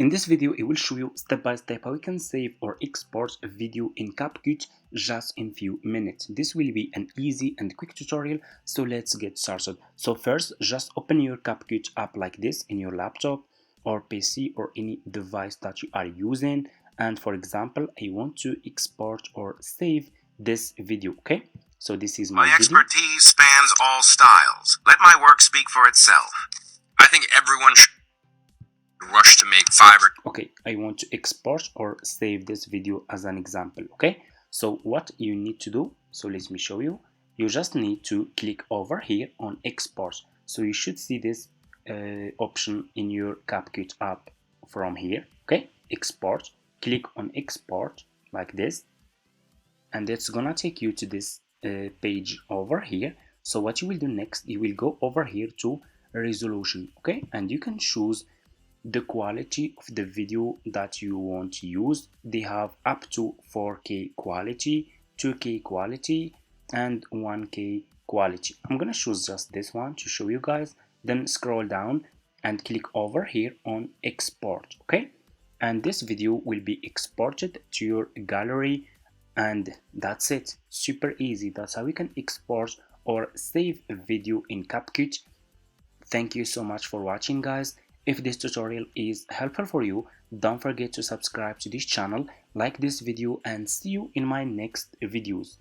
In this video, I will show you step by step how you can save or export a video in CapCut just in few minutes. This will be an easy and quick tutorial, so let's get started. So first, just open your CapCut app like this in your laptop or PC or any device that you are using. And for example, I want to export or save this video, okay? So this is my video. expertise spans all styles. Let my work speak for itself. I think everyone should rush to make fiber. Okay, I want to export or save this video as an example. Okay, so what you need to do, so let me show you. You just need to click over here on export. So you should see this option in your CapCut app from here. Okay, export, click on export like this, and it's gonna take you to this page over here. So what you will do next, you will go over here to resolution. Okay, and you can choose the quality of the video that you want to use. They have up to 4K quality, 2K quality, and 1K quality. I'm gonna choose just this one to show you guys. Then scroll down and click over here on export. Okay, and this video will be exported to your gallery, and that's it. Super easy. That's how you can export or save a video in CapCut. Thank you so much for watching, guys. If this tutorial is helpful for you, don't forget to subscribe to this channel, like this video, and see you in my next videos.